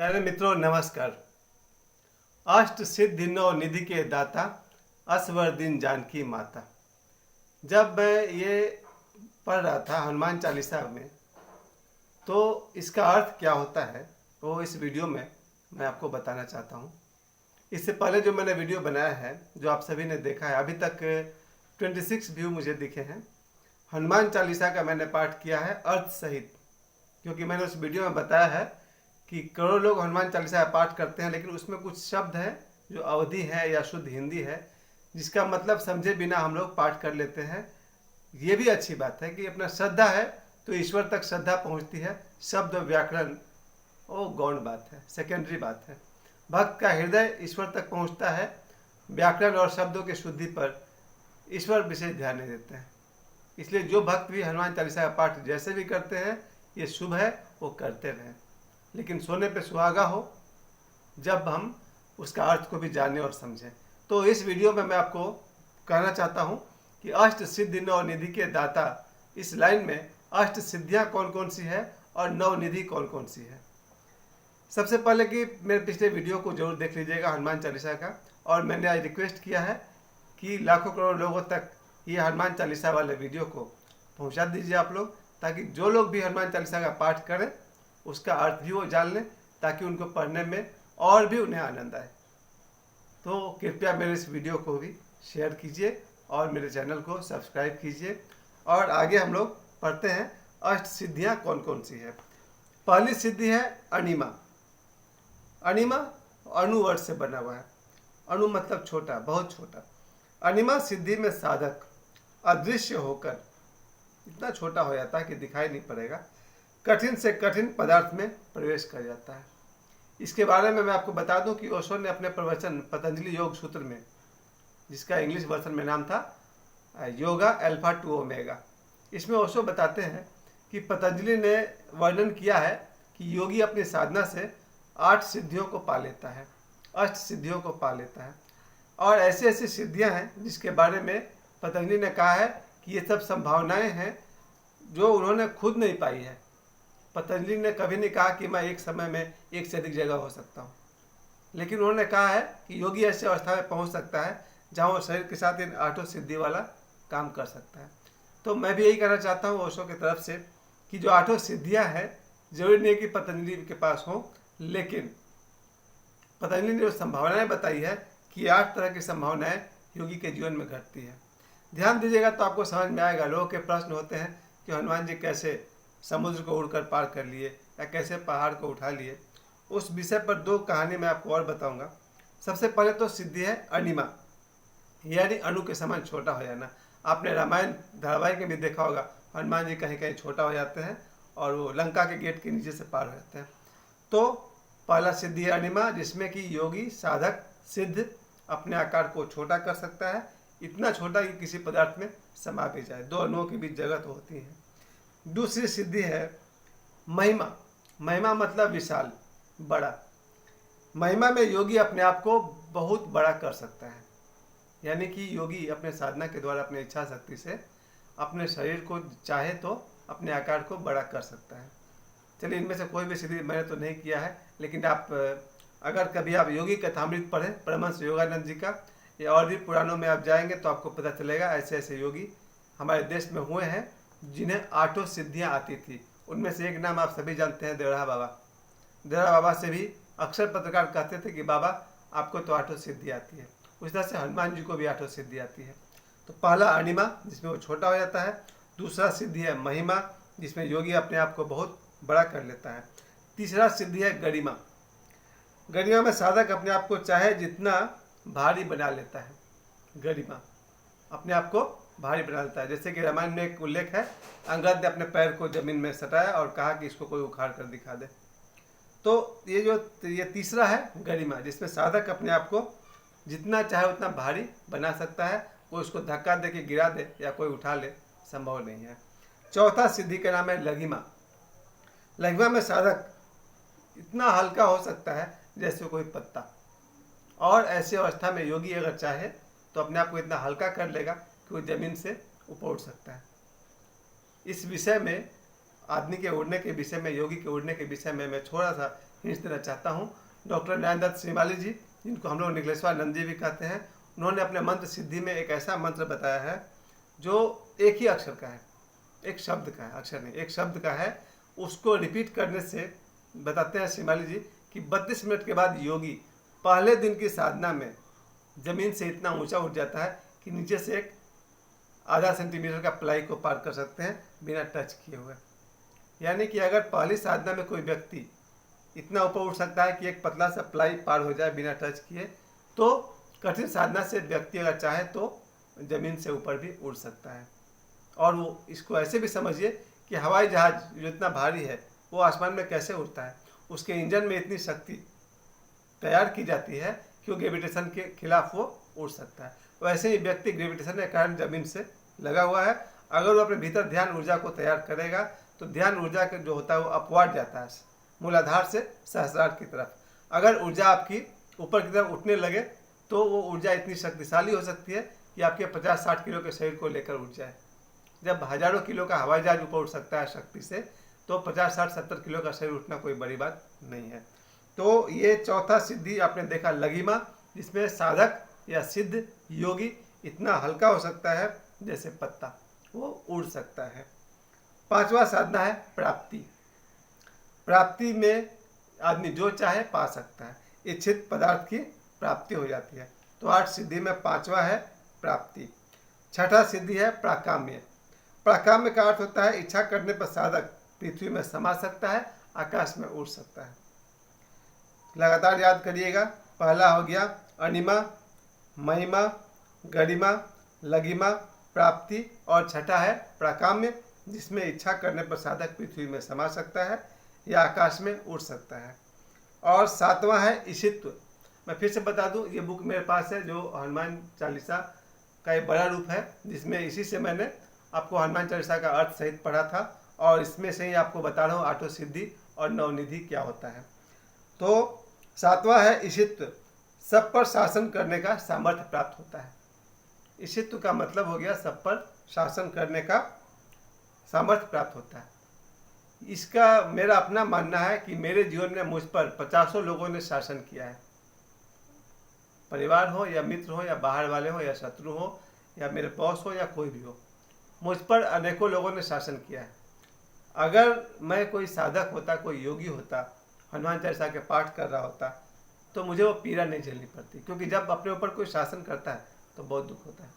प्यारे मित्रों नमस्कार। अष्ट सिद्धि नौ निधि के दाता, असवर दिन जानकी माता। जब मैं ये पढ़ रहा था हनुमान चालीसा में, तो इसका अर्थ क्या होता है वो इस वीडियो में मैं आपको बताना चाहता हूँ। इससे पहले जो मैंने वीडियो बनाया है, जो आप सभी ने देखा है, अभी तक 26 व्यू मुझे दिखे हैं। हनुमान चालीसा का मैंने पाठ किया है अर्थ सहित, क्योंकि मैंने उस वीडियो में बताया है कि करोड़ों लोग हनुमान चालीसा पाठ करते हैं, लेकिन उसमें कुछ शब्द हैं जो अवधि है या शुद्ध हिंदी है, जिसका मतलब समझे बिना हम लोग पाठ कर लेते हैं। ये भी अच्छी बात है कि अपना श्रद्धा है तो ईश्वर तक श्रद्धा पहुंचती है। शब्द और व्याकरण वो गौण बात है, सेकेंडरी बात है। भक्त का हृदय ईश्वर तक पहुंचता है। व्याकरण और शब्दों की शुद्धि पर ईश्वर विशेष ध्यान नहीं देते हैं। इसलिए जो भक्त भी हनुमान चालीसा का पाठ जैसे भी करते हैं, ये शुभ है, वो करते रहें। लेकिन सोने पे सुहागा हो जब हम उसका अर्थ को भी जाने और समझें। तो इस वीडियो में मैं आपको कहना चाहता हूँ कि अष्ट सिद्धि नौ निधि के दाता, इस लाइन में अष्ट सिद्धियाँ कौन कौन सी है और नौ निधि कौन कौन सी है। सबसे पहले कि मेरे पिछले वीडियो को जरूर देख लीजिएगा हनुमान चालीसा का, और मैंने आज रिक्वेस्ट किया है कि लाखों करोड़ लोगों तक ये हनुमान चालीसा वाले वीडियो को पहुँचा दीजिए आप लोग, ताकि जो लोग भी हनुमान चालीसा का पाठ करें उसका अर्थ भी वो जान लें, ताकि उनको पढ़ने में और भी उन्हें आनंद आए। तो कृपया मेरे इस वीडियो को भी शेयर कीजिए और मेरे चैनल को सब्सक्राइब कीजिए। और आगे हम लोग पढ़ते हैं अष्ट सिद्धियाँ कौन कौन सी है। पहली सिद्धि है अणिमा। अणिमा अणु वर्ड से बना हुआ है। अणु मतलब छोटा, बहुत छोटा। अणिमा सिद्धि में साधक अदृश्य होकर इतना छोटा हो जाता है कि दिखाई नहीं पड़ेगा, कठिन से कठिन पदार्थ में प्रवेश कर जाता है। इसके बारे में मैं आपको बता दूं कि ओशो ने अपने प्रवचन पतंजलि योग सूत्र में, जिसका इंग्लिश वर्जन में नाम था योगा अल्फा टू ओमेगा, इसमें ओशो बताते हैं कि पतंजलि ने वर्णन किया है कि योगी अपनी साधना से 8 सिद्धियों को पा लेता है, अष्ट सिद्धियों को पा लेता है। और ऐसी ऐसी सिद्धियां हैं जिसके बारे में पतंजलि ने कहा है कि ये सब संभावनाएं हैं जो उन्होंने खुद नहीं पाई है। पतंजलि ने कभी नहीं कहा कि मैं एक समय में एक से अधिक जगह हो सकता हूँ, लेकिन उन्होंने कहा है कि योगी ऐसी अवस्था में पहुँच सकता है जहाँ वो शरीर के साथ इन 8 सिद्धि वाला काम कर सकता है। तो मैं भी यही कहना चाहता हूँ ओशो की तरफ से कि जो 8 सिद्धियाँ हैं, जरूरी नहीं कि पतंजलि के पास हो, लेकिन पतंजलि ने जो संभावनाएं बताई है कि 8 तरह की संभावनाएं योगी के जीवन में घटती है। ध्यान दीजिएगा तो आपको समझ में आएगा। लोगों के प्रश्न होते हैं कि हनुमान जी कैसे समुद्र को उड़कर पार कर लिए या कैसे पहाड़ को उठा लिए। उस विषय पर 2 कहानी मैं आपको और बताऊंगा। सबसे पहले तो सिद्धि है अणिमा, यानी अणु के समान छोटा हो जाना। आपने रामायण धारावाहिक में भी देखा होगा, हनुमान जी कहीं कहीं छोटा हो जाते हैं और वो लंका के गेट के नीचे से पार हो जाते हैं। तो पहला सिद्धि है अणिमा, जिसमें कि योगी साधक सिद्ध अपने आकार को छोटा कर सकता है, इतना छोटा कि किसी पदार्थ में समा भी जाए। 2 अणुओं के बीच जगह तो होती है। दूसरी सिद्धि है महिमा। महिमा मतलब विशाल, बड़ा। महिमा में योगी अपने आप को बहुत बड़ा कर सकता है, यानी कि योगी अपने साधना के द्वारा अपने इच्छा शक्ति से अपने शरीर को चाहे तो अपने आकार को बड़ा कर सकता है। चलिए, इनमें से कोई भी सिद्धि मैंने तो नहीं किया है, लेकिन आप अगर कभी आप योगी कथामृत पढ़ें परमहंस योगानंद जी का, या और भी पुराणों में आप जाएंगे तो आपको पता चलेगा ऐसे ऐसे योगी हमारे देश में हुए हैं जिन्हें 8 सिद्धियां आती थी। उनमें से एक नाम आप सभी जानते हैं, देवरा बाबा। देवरा बाबा से भी अक्सर पत्रकार कहते थे कि बाबा आपको तो 8 सिद्धि आती है। उस तरह से हनुमान जी को भी 8 सिद्धि आती है। तो पहला अणिमा, जिसमें वो छोटा हो जाता है। दूसरा सिद्धि है महिमा, जिसमें योगी अपने आप को बहुत बड़ा कर लेता है। तीसरा सिद्धि है गरिमा। गरिमा में साधक अपने आप को चाहे जितना भारी बना लेता है। गरिमा अपने आप को भारी बना लेता है। जैसे कि रामायण में एक उल्लेख है, अंगद ने अपने पैर को जमीन में सटाया और कहा कि इसको कोई उखाड़ कर दिखा दे। तो ये तीसरा है गरिमा, जिसमें साधक अपने आप को जितना चाहे उतना भारी बना सकता है। कोई उसको धक्का दे के गिरा दे या कोई उठा ले, संभव नहीं है। चौथा सिद्धि का नाम है लघिमा। लघिमा में साधक इतना हल्का हो सकता है जैसे कोई पत्ता, और ऐसी अवस्था में योगी अगर चाहे तो अपने आप को इतना हल्का कर लेगा कि वो जमीन से ऊपर उठ सकता है। इस विषय में, आदमी के उड़ने के विषय में, योगी के उड़ने के विषय में मैं थोड़ा सा हिंस देना चाहता हूँ। डॉक्टर न्यायदत्त श्रीमाली जी, जिनको हम लोग निखिलेश्वर जी भी कहते हैं, उन्होंने अपने मंत्र सिद्धि में एक ऐसा मंत्र बताया है जो एक ही अक्षर का है, एक शब्द का है, अक्षर नहीं, एक शब्द का है। उसको रिपीट करने से बताते हैं श्रीमाली जी कि 32 मिनट के बाद योगी पहले दिन की साधना में जमीन से इतना ऊंचा उठ जाता है कि नीचे से एक आधा सेंटीमीटर का प्लाई को पार कर सकते हैं बिना टच किए हुए। यानी कि अगर पहली साधना में कोई व्यक्ति इतना ऊपर उठ सकता है कि एक पतला सा प्लाई पार हो जाए बिना टच किए, तो कठिन साधना से व्यक्ति अगर चाहे तो जमीन से ऊपर भी उड़ सकता है। और वो इसको ऐसे भी समझिए कि हवाई जहाज जो इतना भारी है वो आसमान में कैसे उड़ता है, उसके इंजन में इतनी शक्ति तैयार की जाती है कि वो ग्रेविटेशन के खिलाफ वो उड़ सकता है। वैसे ही व्यक्ति ग्रेविटेशन के कारण जमीन से लगा हुआ है। अगर वो अपने भीतर ध्यान ऊर्जा को तैयार करेगा तो ध्यान ऊर्जा का जो होता है वो अपवार्ड जाता है, मूलाधार से सहस्रार की तरफ। अगर ऊर्जा आपकी ऊपर की तरफ उठने लगे तो वो ऊर्जा इतनी शक्तिशाली हो सकती है कि आपके 50-60 किलो के शरीर को लेकर उठ जाए। जब हजारों किलो का हवाई जहाज ऊपर उठ सकता है शक्ति से, तो 50-60-70 किलो का शरीर उठना कोई बड़ी बात नहीं है। तो ये चौथा सिद्धि आपने देखा, लघिमा, जिसमें साधक या सिद्ध योगी इतना हल्का हो सकता है जैसे पत्ता, वो उड़ सकता है। पांचवा साधना है प्राप्ति। प्राप्ति में आदमी जो चाहे पा सकता है, इच्छित पदार्थ की प्राप्ति हो जाती है। तो 8 सिद्धि में पांचवा है प्राप्ति। छठा सिद्धि है प्राकाम्य। प्राकाम्य का अर्थ होता है इच्छा करने पर साधक पृथ्वी में समा सकता है, आकाश में उड़ सकता है। लगातार याद करिएगा। पहला हो गया अनिमा, महिमा, गरिमा, लघिमा, प्राप्ति, और छठा है प्राकाम्य, जिसमें इच्छा करने पर साधक पृथ्वी में समा सकता है या आकाश में उड़ सकता है। और सातवां है ईशित्व। मैं फिर से बता दूं, ये बुक मेरे पास है जो हनुमान चालीसा का एक बड़ा रूप है, जिसमें इसी से मैंने आपको हनुमान चालीसा का अर्थ सहित पढ़ा था, और इसमें से ही आपको बता रहा हूँ आठों सिद्धि और नवनिधि क्या होता है। तो सातवां है ईशित्व। सब पर शासन करने का सामर्थ्य प्राप्त होता है। ईशित्व का मतलब हो गया सब पर शासन करने का सामर्थ्य प्राप्त होता है। इसका मेरा अपना मानना है कि मेरे जीवन में मुझ पर 50 लोगों ने शासन किया है। परिवार हो या मित्र हो या बाहर वाले हो या शत्रु हो या मेरे बॉस हो या कोई भी हो, मुझ पर अनेकों लोगों ने शासन किया है। अगर मैं कोई साधक होता, कोई योगी होता, हनुमान चालीसा के पाठ कर रहा होता, तो मुझे वो पीड़ा नहीं झेलनी पड़ती, क्योंकि जब अपने ऊपर कोई शासन करता है तो बहुत दुख होता है।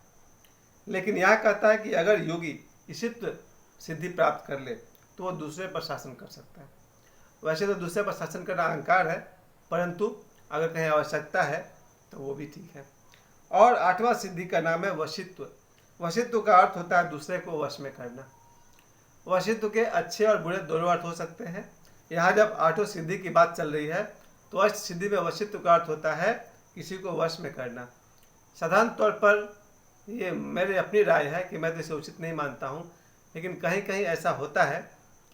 लेकिन यहाँ कहता है कि अगर योगी ईशित्व सिद्धि प्राप्त कर ले तो वो दूसरे पर शासन कर सकता है। वैसे तो दूसरे पर शासन करना अहंकार है, परंतु अगर कहीं आवश्यकता है तो वो भी ठीक है। और आठवां सिद्धि का नाम है वशित्व। वशित्व का अर्थ होता है दूसरे को वश में करना। वशित्व के अच्छे और बुरे दोनों अर्थ हो सकते हैं। यहाँ जब आठों सिद्धि की बात चल रही है तो अष्ट सिद्धि में वशित्व का अर्थ होता है किसी को वश में करना। साधारण तौर पर ये मेरी अपनी राय है कि मैं तो इसे उचित नहीं मानता हूँ, लेकिन कहीं कहीं ऐसा होता है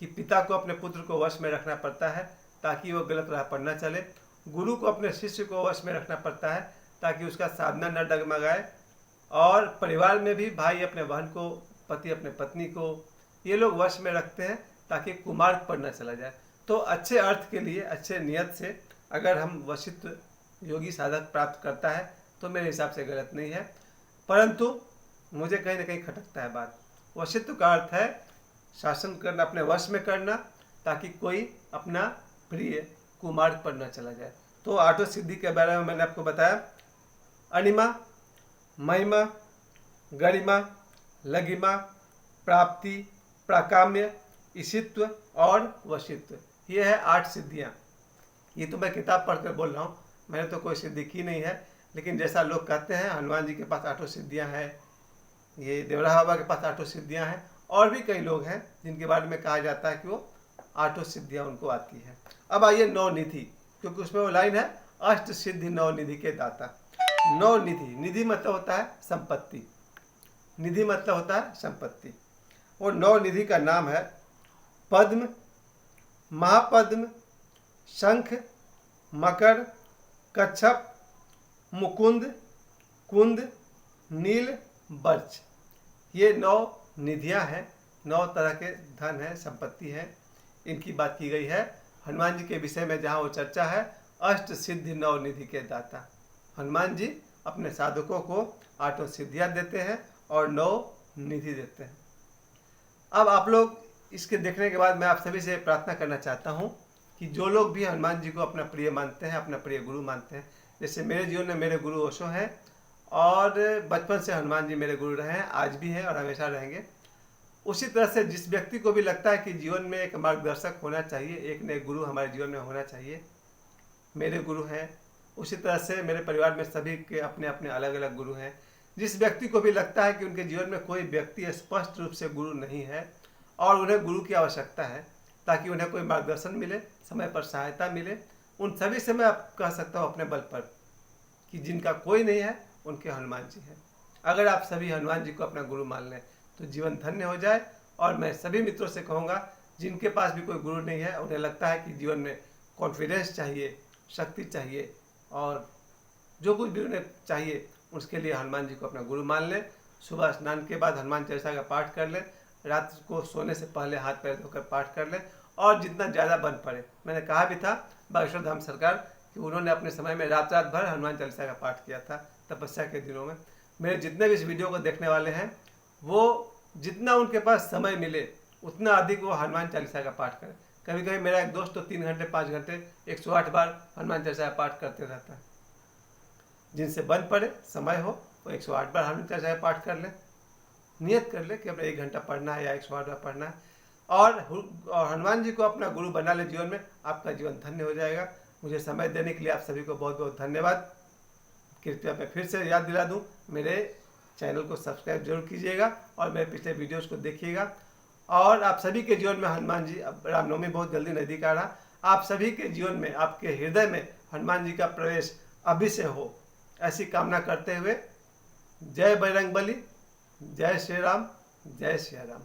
कि पिता को अपने पुत्र को वश में रखना पड़ता है ताकि वो गलत राह पर न चले। गुरु को अपने शिष्य को वश में रखना पड़ता है ताकि उसका साधना न डगमगाए। और परिवार में भी भाई अपने बहन को, पति अपने पत्नी को, ये लोग वश में रखते हैं ताकि कुमार्ग पर न चला जाए। तो अच्छे अर्थ के लिए, अच्छे नियत से अगर हम वशित्व योगी साधक प्राप्त करता है तो मेरे हिसाब से गलत नहीं है, परंतु मुझे कहीं ना कहीं खटकता है बात। वशित्व का अर्थ है शासन करना, अपने वश में करना, ताकि कोई अपना प्रिय कुमार्ग पर न चला जाए। तो आठों सिद्धि के बारे में मैंने आपको बताया। अनिमा, महिमा, गरिमा, लघिमा, प्राप्ति, प्राकाम्य, ईशित्व और वशित्व, ये है 8 सिद्धियाँ। ये तो मैं किताब पढ़कर बोल रहा हूँ, मैंने तो कोई सिद्धि की नहीं है, लेकिन जैसा लोग कहते हैं हनुमान जी के पास 8 सिद्धियाँ हैं, ये देवरा बाबा के पास 8 सिद्धियाँ हैं, और भी कई लोग हैं जिनके बारे में कहा जाता है कि वो 8 सिद्धियाँ उनको आती है। अब आइए नवनिधि, क्योंकि उसमें वो लाइन है अष्ट सिद्धि नवनिधि के दाता। नवनिधि, निधि मतलब होता है संपत्ति, निधि मतलब होता है संपत्ति। और नवनिधि का नाम है पद्म, महापद्म, शंख, मकर, कच्छप, मुकुंद, कुंद, नील, बर्च। ये 9 निधियां हैं, 9 तरह के धन है, संपत्ति है। इनकी बात की गई है हनुमान जी के विषय में जहाँ वो चर्चा है, अष्ट सिद्धि नौ निधि के दाता। हनुमान जी अपने साधकों को 8 सिद्धियाँ देते हैं और 9 निधि देते हैं। अब आप लोग इसके देखने के बाद मैं आप सभी से प्रार्थना करना चाहता हूँ कि जो लोग भी हनुमान जी को अपना प्रिय मानते हैं, अपना प्रिय गुरु मानते हैं, जैसे मेरे जीवन में मेरे गुरु ओशो हैं और बचपन से हनुमान जी मेरे गुरु रहे हैं, आज भी हैं और हमेशा रहेंगे। उसी तरह से जिस व्यक्ति को भी लगता है कि जीवन में एक मार्गदर्शक होना चाहिए, एक न एक गुरु हमारे जीवन में होना चाहिए, मेरे गुरु हैं। उसी तरह से मेरे परिवार में सभी के अपने अपने अलग अलग गुरु हैं। जिस व्यक्ति को भी लगता है कि उनके जीवन में कोई व्यक्ति स्पष्ट रूप से गुरु नहीं है और उन्हें गुरु की आवश्यकता है ताकि उन्हें कोई मार्गदर्शन मिले, समय पर सहायता मिले, उन सभी से मैं आप कह सकता हूँ अपने बल पर कि जिनका कोई नहीं है उनके हनुमान जी हैं। अगर आप सभी हनुमान जी को अपना गुरु मान लें तो जीवन धन्य हो जाए। और मैं सभी मित्रों से कहूँगा जिनके पास भी कोई गुरु नहीं है, उन्हें लगता है कि जीवन में कॉन्फिडेंस चाहिए, शक्ति चाहिए और जो कुछ भी उन्हें चाहिए, उसके लिए हनुमान जी को अपना गुरु मान लें। सुबह स्नान के बाद हनुमान चालीसा का पाठ कर लें, रात को सोने से पहले हाथ पैर धोकर पाठ कर लें और जितना ज़्यादा बन पड़े। मैंने कहा भी था बागेश्वर धाम सरकार कि उन्होंने अपने समय में रात रात भर हनुमान चालीसा का पाठ किया था तपस्या के दिनों में। मेरे जितने भी इस वीडियो को देखने वाले हैं वो जितना उनके पास समय मिले उतना अधिक वो हनुमान चालीसा का पाठ करें। कभी कभी मेरा एक दोस्त तो 3 घंटे 5 घंटे 108 बार हनुमान चालीसा का पाठ करते रहता है। जिनसे बन पड़े, समय हो, वो 108 बार हनुमान चालीसा का पाठ कर ले, नियत कर ले कि अपना 1 घंटा पढ़ना है या 108 बार पढ़ना है और हनुमान जी को अपना गुरु बना ले जीवन में, आपका जीवन धन्य हो जाएगा। मुझे समय देने के लिए आप सभी को बहुत बहुत धन्यवाद। कृपया मैं फिर से याद दिला दूं, मेरे चैनल को सब्सक्राइब जरूर कीजिएगा और मेरे पिछले वीडियोस को देखिएगा। और आप सभी के जीवन में हनुमान जी, अब रामनवमी बहुत जल्दी नज़दीक आ रहा, आप सभी के जीवन में, आपके हृदय में हनुमान जी का प्रवेश अभी से हो, ऐसी कामना करते हुए जय बजरंगबली, जय श्री राम, जय श्री राम।